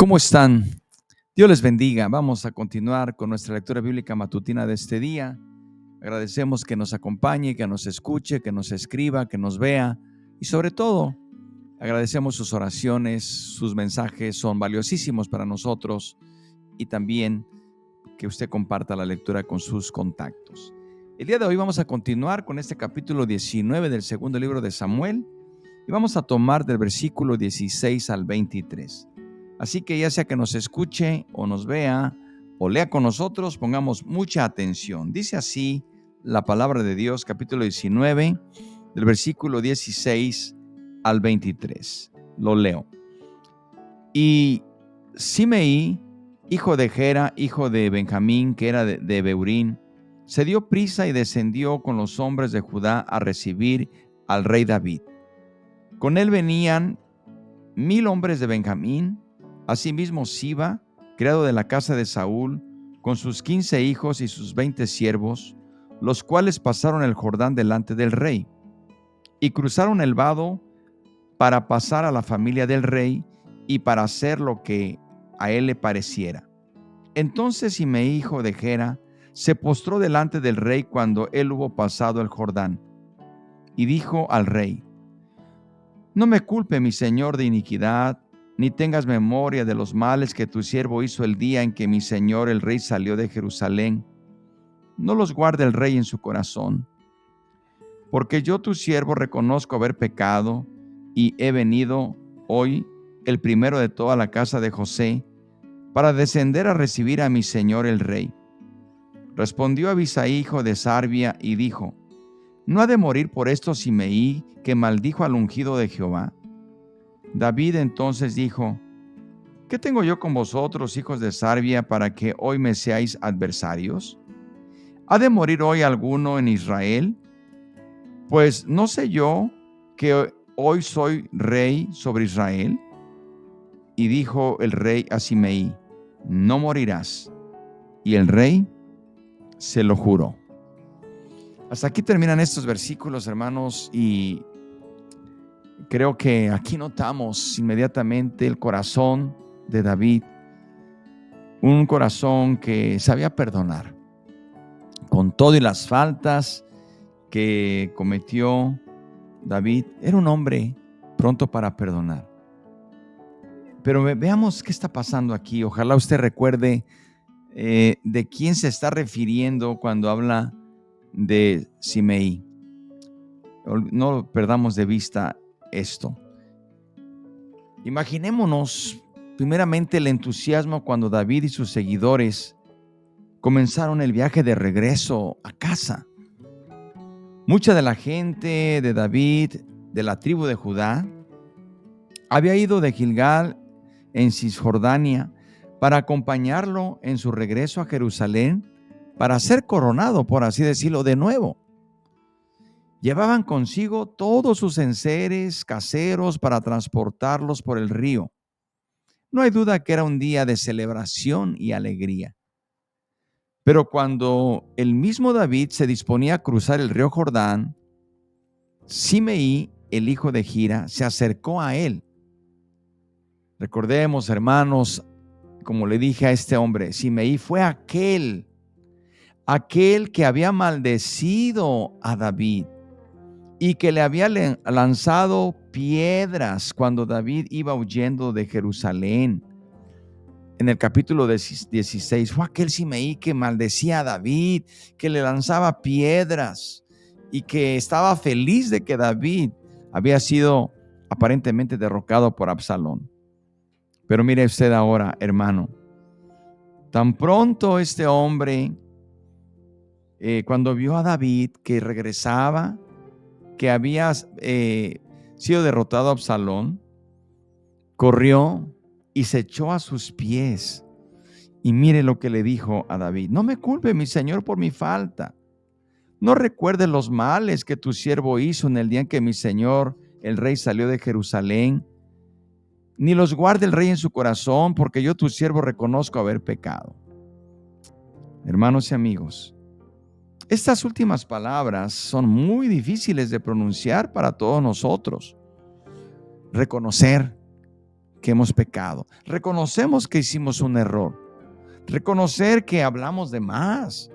¿Cómo están? Dios les bendiga. Vamos a continuar con nuestra lectura bíblica matutina de este día. Agradecemos que nos acompañe, que nos escuche, que nos escriba, que nos vea y sobre todo agradecemos sus oraciones, sus mensajes son valiosísimos para nosotros y también que usted comparta la lectura con sus contactos. El día de hoy vamos a continuar con este capítulo 19 del segundo libro de Samuel y vamos a tomar del versículo 16 al 23. Así que ya sea que nos escuche o nos vea o lea con nosotros, pongamos mucha atención. Dice así la palabra de Dios, capítulo 19, del versículo 16 al 23. Lo leo. Y Simeí, hijo de Gera, hijo de Benjamín, que era de Beurín, se dio prisa y descendió con los hombres de Judá a recibir al rey David. Con él venían 1000 hombres de Benjamín, asimismo Siba, criado de la casa de Saúl, con sus 15 hijos y sus 20 siervos, los cuales pasaron el Jordán delante del rey, y cruzaron el vado para pasar a la familia del rey y para hacer lo que a él le pareciera. Entonces Simeí, hijo de Gera, se postró delante del rey cuando él hubo pasado el Jordán, y dijo al rey: No me culpe mi señor de iniquidad, ni tengas memoria de los males que tu siervo hizo el día en que mi señor el rey salió de Jerusalén. No los guarde el rey en su corazón, porque yo tu siervo reconozco haber pecado, y he venido hoy, el primero de toda la casa de José, para descender a recibir a mi señor el rey. Respondió Abisai, hijo de Sarbia, y dijo: ¿No ha de morir por esto Simeí, que maldijo al ungido de Jehová? David entonces dijo: ¿Qué tengo yo con vosotros, hijos de Sarbia, para que hoy me seáis adversarios? ¿Ha de morir hoy alguno en Israel? Pues no sé yo que hoy soy rey sobre Israel. Y dijo el rey a Simeí: No morirás. Y el rey se lo juró. Hasta aquí terminan estos versículos, hermanos, y creo que aquí notamos inmediatamente el corazón de David, un corazón que sabía perdonar, con todo y las faltas que cometió David. Era un hombre pronto para perdonar. Pero veamos qué está pasando aquí. Ojalá usted recuerde de quién se está refiriendo cuando habla de Simeí. No perdamos de vista esto. Imaginémonos primeramente el entusiasmo cuando David y sus seguidores comenzaron el viaje de regreso a casa. Mucha de la gente de David, de la tribu de Judá, había ido de Gilgal en Cisjordania para acompañarlo en su regreso a Jerusalén para ser coronado, por así decirlo, de nuevo. Llevaban consigo todos sus enseres caseros para transportarlos por el río. No hay duda que era un día de celebración y alegría. Pero cuando el mismo David se disponía a cruzar el río Jordán, Simeí, el hijo de Gira, se acercó a él. Recordemos, hermanos, como le dije a este hombre, Simeí fue aquel que había maldecido a David y que le había lanzado piedras cuando David iba huyendo de Jerusalén. En el capítulo 16, fue aquel Simeí que maldecía a David, que le lanzaba piedras y que estaba feliz de que David había sido aparentemente derrocado por Absalón. Pero mire usted ahora, hermano, tan pronto este hombre, cuando vio a David que regresaba, que había sido derrotado a Absalón, corrió y se echó a sus pies. Y mire lo que le dijo a David: No me culpe, mi señor, por mi falta. No recuerdes los males que tu siervo hizo en el día en que mi señor, el rey, salió de Jerusalén, ni los guarde el rey en su corazón, porque yo, tu siervo, reconozco haber pecado. Hermanos y amigos, estas últimas palabras son muy difíciles de pronunciar para todos nosotros. Reconocer que hemos pecado. Reconocemos que hicimos un error. Reconocer que hablamos de más.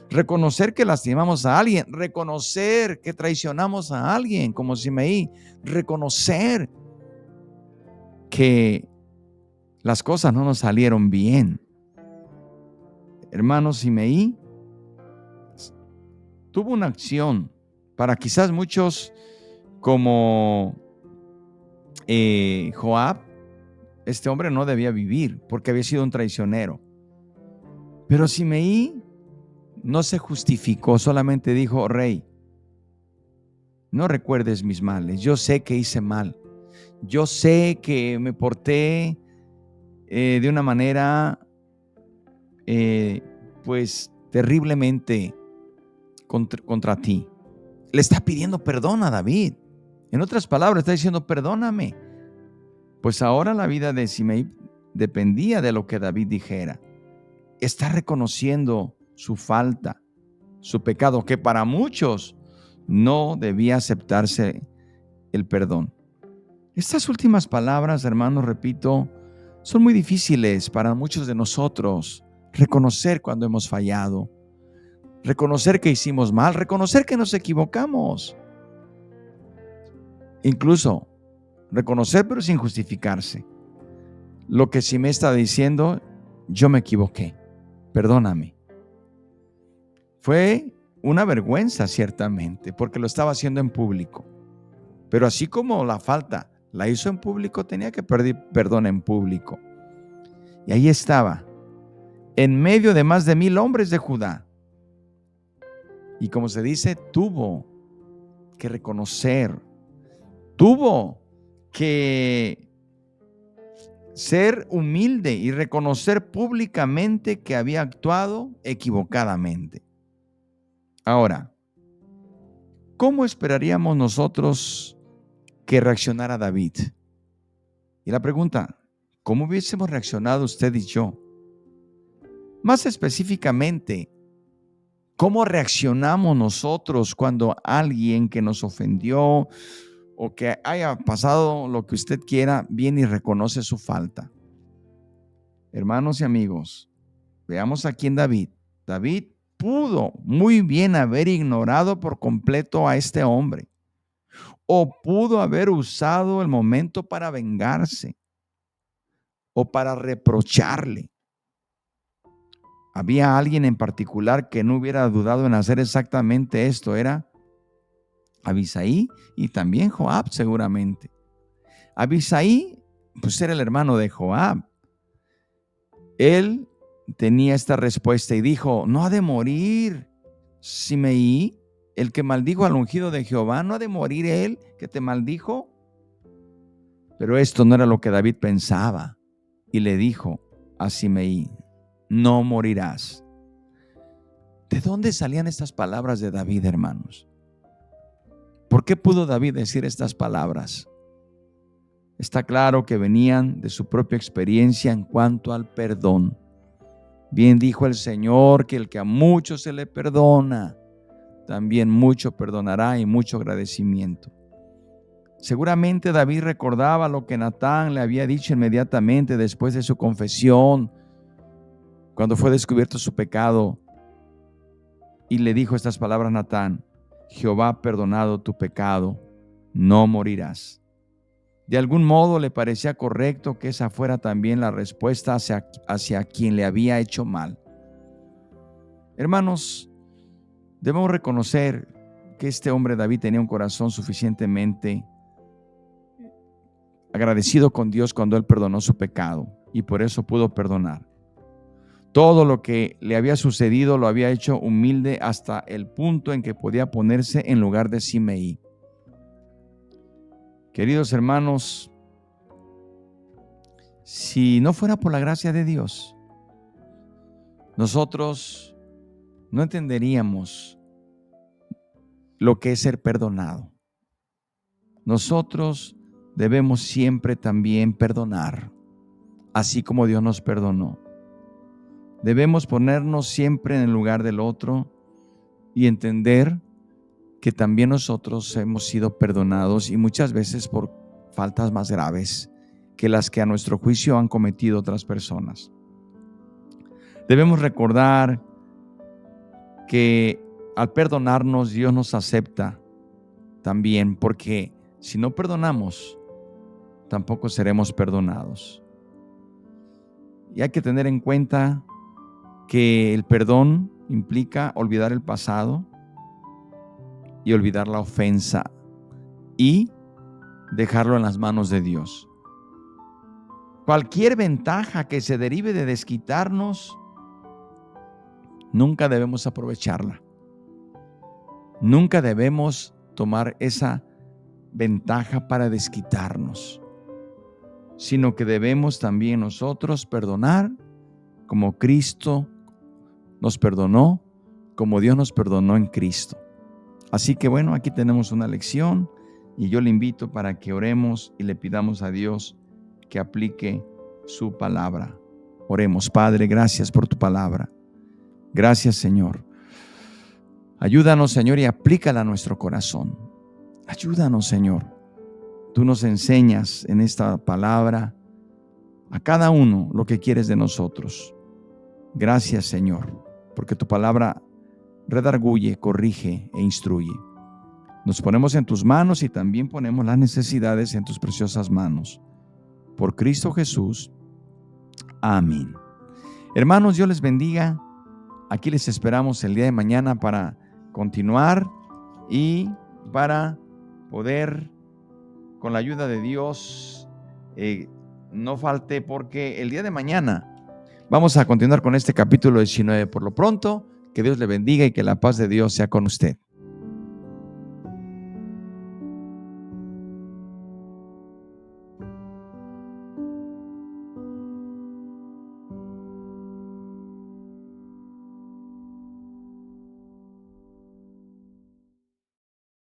Reconocer que lastimamos a alguien. Reconocer que traicionamos a alguien, como Simeí. Reconocer que las cosas no nos salieron bien. Hermano, Simeí tuvo una acción para quizás muchos como Joab. Este hombre no debía vivir porque había sido un traicionero. Pero Simeí no se justificó, solamente dijo: rey, no recuerdes mis males. Yo sé que hice mal. Yo sé que me porté de una manera pues terriblemente contra ti. Le está pidiendo perdón a David. En otras palabras, está diciendo: perdóname. Pues ahora la vida de Simeí dependía de lo que David dijera. Está reconociendo su falta, su pecado, que para muchos no debía aceptarse el perdón. Estas últimas palabras, hermanos, repito, son muy difíciles para muchos de nosotros. Reconocer cuando hemos fallado, reconocer que hicimos mal, reconocer que nos equivocamos. Incluso reconocer, pero sin justificarse. Lo que sí me está diciendo: yo me equivoqué, perdóname. Fue una vergüenza, ciertamente, porque lo estaba haciendo en público. Pero así como la falta la hizo en público, tenía que pedir perdón en público. Y ahí estaba, en medio de más de 1,000 hombres de Judá. Y como se dice, tuvo que reconocer, tuvo que ser humilde y reconocer públicamente que había actuado equivocadamente. Ahora, ¿cómo esperaríamos nosotros que reaccionara David? Y la pregunta: ¿cómo hubiésemos reaccionado usted y yo? Más específicamente, ¿cómo reaccionamos nosotros cuando alguien que nos ofendió o que haya pasado lo que usted quiera viene y reconoce su falta? Hermanos y amigos, veamos aquí en David. David pudo muy bien haber ignorado por completo a este hombre, o pudo haber usado el momento para vengarse o para reprocharle. Había alguien en particular que no hubiera dudado en hacer exactamente esto. Era Abisai y también Joab, seguramente. Abisai, pues era el hermano de Joab. Él tenía esta respuesta y dijo: no ha de morir Simeí, el que maldijo al ungido de Jehová. ¿No ha de morir él que te maldijo? Pero esto no era lo que David pensaba, y le dijo a Simeí: no morirás. ¿De dónde salían estas palabras de David, hermanos? ¿Por qué pudo David decir estas palabras? Está claro que venían de su propia experiencia en cuanto al perdón. Bien dijo el Señor que el que a mucho se le perdona, también mucho perdonará, y mucho agradecimiento. Seguramente David recordaba lo que Natán le había dicho inmediatamente después de su confesión, cuando fue descubierto su pecado, y le dijo estas palabras a Natán: Jehová ha perdonado tu pecado, no morirás. De algún modo le parecía correcto que esa fuera también la respuesta hacia quien le había hecho mal. Hermanos, debemos reconocer que este hombre David tenía un corazón suficientemente agradecido con Dios cuando él perdonó su pecado, y por eso pudo perdonar. Todo lo que le había sucedido lo había hecho humilde hasta el punto en que podía ponerse en lugar de Simeí. Queridos hermanos, si no fuera por la gracia de Dios, nosotros no entenderíamos lo que es ser perdonado. Nosotros debemos siempre también perdonar, así como Dios nos perdonó. Debemos ponernos siempre en el lugar del otro y entender que también nosotros hemos sido perdonados, y muchas veces por faltas más graves que las que a nuestro juicio han cometido otras personas. Debemos recordar que al perdonarnos, Dios nos acepta también, porque si no perdonamos, tampoco seremos perdonados. Y hay que tener en cuenta que el perdón implica olvidar el pasado y olvidar la ofensa y dejarlo en las manos de Dios. Cualquier ventaja que se derive de desquitarnos, nunca debemos aprovecharla. Nunca debemos tomar esa ventaja para desquitarnos, sino que debemos también nosotros perdonar como Cristo nos perdonó, como Dios nos perdonó en Cristo. Así que bueno, aquí tenemos una lección y yo le invito para que oremos y le pidamos a Dios que aplique su palabra. Oremos. Padre, gracias por tu palabra. Gracias, Señor. Ayúdanos, Señor, y aplícala a nuestro corazón. Ayúdanos, Señor. Tú nos enseñas en esta palabra a cada uno lo que quieres de nosotros. Gracias, Señor, porque tu palabra redarguye, corrige e instruye. Nos ponemos en tus manos y también ponemos las necesidades en tus preciosas manos. Por Cristo Jesús. Amén. Hermanos, Dios les bendiga. Aquí les esperamos el día de mañana para continuar y para poder, con la ayuda de Dios, no falte, porque el día de mañana vamos a continuar con este capítulo 19. Por lo pronto, que Dios le bendiga y que la paz de Dios sea con usted.